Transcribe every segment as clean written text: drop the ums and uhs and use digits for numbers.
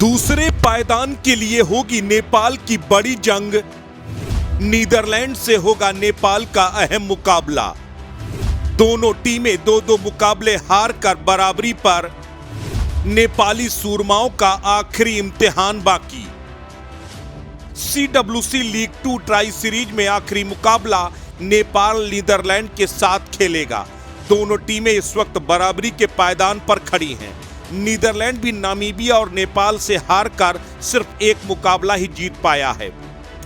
दूसरे पायदान के लिए होगी नेपाल की बड़ी जंग। नीदरलैंड से होगा नेपाल का अहम मुकाबला। दोनों टीमें दो दो मुकाबले हार कर बराबरी पर। नेपाली सूरमाओं का आखिरी इम्तिहान बाकी। CWC लीग 2 ट्राई सीरीज में आखिरी मुकाबला नेपाल नीदरलैंड के साथ खेलेगा। दोनों टीमें इस वक्त बराबरी के पायदान पर खड़ी हैं। नीदरलैंड भी नामीबिया और नेपाल से हारकर सिर्फ एक मुकाबला ही जीत पाया है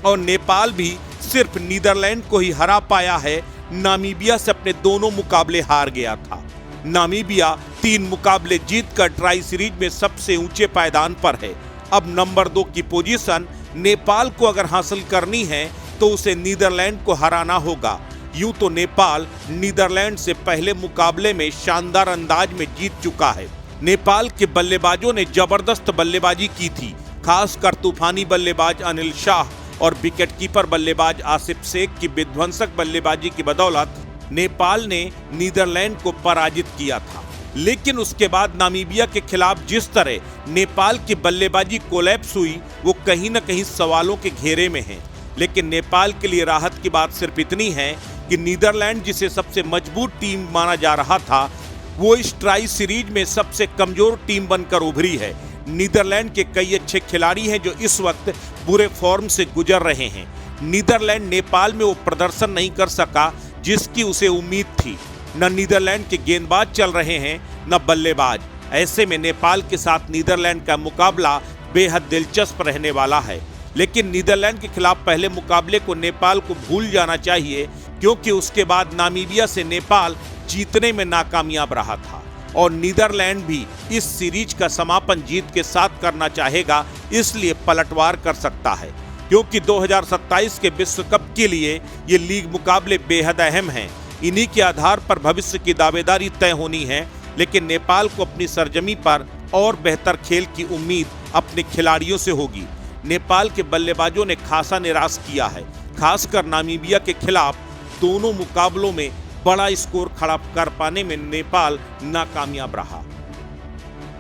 और नेपाल भी सिर्फ नीदरलैंड को ही हरा पाया है। नामीबिया से अपने दोनों मुकाबले हार गया था। नामीबिया 3 मुकाबले जीतकर ट्राई सीरीज में सबसे ऊंचे पायदान पर है। अब नंबर 2 की पोजीशन नेपाल को अगर हासिल करनी है तो उसे नीदरलैंड को हराना होगा। यूं तो नेपाल नीदरलैंड से पहले मुकाबले में शानदार अंदाज में जीत चुका है। नेपाल के बल्लेबाजों ने जबरदस्त बल्लेबाजी की थी, खासकर तूफानी बल्लेबाज अनिल शाह और विकेटकीपर बल्लेबाज आसिफ शेख की विध्वंसक बल्लेबाजी की बदौलत नेपाल ने नीदरलैंड को पराजित किया था। लेकिन उसके बाद नामीबिया के खिलाफ जिस तरह नेपाल की बल्लेबाजी कोलैप्स हुई वो कहीं न कहीं सवालों के घेरे में है। लेकिन नेपाल के लिए राहत की बात सिर्फ इतनी है कि नीदरलैंड जिसे सबसे मजबूत टीम माना जा रहा था वो इस ट्राई सीरीज में सबसे कमजोर टीम बनकर उभरी है। नीदरलैंड के कई अच्छे खिलाड़ी हैं जो इस वक्त बुरे फॉर्म से गुजर रहे हैं। नीदरलैंड नेपाल में वो प्रदर्शन नहीं कर सका जिसकी उसे उम्मीद थी। न नीदरलैंड के गेंदबाज चल रहे हैं न बल्लेबाज। ऐसे में नेपाल के साथ नीदरलैंड का मुकाबला बेहद दिलचस्प रहने वाला है। लेकिन नीदरलैंड के खिलाफ पहले मुकाबले को नेपाल को भूल जाना चाहिए, क्योंकि उसके बाद नामीबिया से नेपाल जीतने में नाकामयाब रहा था और नीदरलैंड भी इस सीरीज का समापन जीत के साथ करना चाहेगा, इसलिए पलटवार कर सकता है। क्योंकि 2027 के विश्व कप के लिए ये लीग मुकाबले बेहद अहम हैं। इन्हीं के आधार पर भविष्य की दावेदारी तय होनी है। लेकिन नेपाल को अपनी सरजमी पर और बेहतर खेल की उम्मीद अपने खिलाड़ियों से होगी। नेपाल के बल्लेबाजों ने खासा निराश किया है, खासकर नामीबिया के खिलाफ दोनों मुकाबलों में बड़ा स्कोर खड़ा कर पाने में नेपाल नाकामयाब रहा।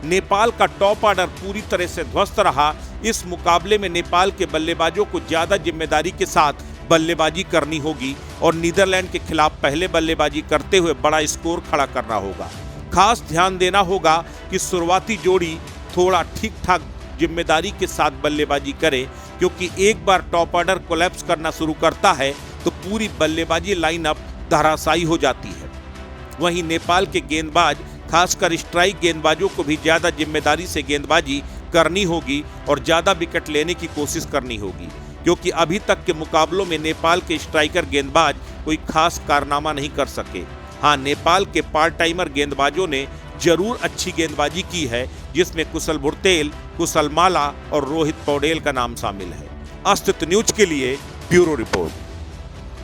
नेपाल का टॉप ऑर्डर पूरी तरह से ध्वस्त रहा। इस मुकाबले में नेपाल के बल्लेबाजों को ज्यादा जिम्मेदारी के साथ बल्लेबाजी करनी होगी और नीदरलैंड के खिलाफ पहले बल्लेबाजी करते हुए बड़ा स्कोर खड़ा करना होगा। खास ध्यान देना होगा कि शुरुआती जोड़ी थोड़ा ठीक ठाक जिम्मेदारी के साथ बल्लेबाजी करे, क्योंकि एक बार टॉप ऑर्डर कोलैप्स करना शुरू करता है तो पूरी बल्लेबाजी लाइनअप धराशायी हो जाती है। वहीं नेपाल के गेंदबाज खासकर स्ट्राइक गेंदबाजों को भी ज्यादा जिम्मेदारी से गेंदबाजी करनी होगी और ज्यादा विकेट लेने की कोशिश करनी होगी, क्योंकि अभी तक के मुकाबलों में नेपाल के स्ट्राइकर गेंदबाज कोई खास कारनामा नहीं कर सके। हाँ, नेपाल के पार्ट टाइमर गेंदबाजों ने जरूर अच्छी गेंदबाजी की है, जिसमें कुशल भुर्तेल, कुशल माला और रोहित पौडेल का नाम शामिल है। अस्तित्व न्यूज के लिए ब्यूरो रिपोर्ट।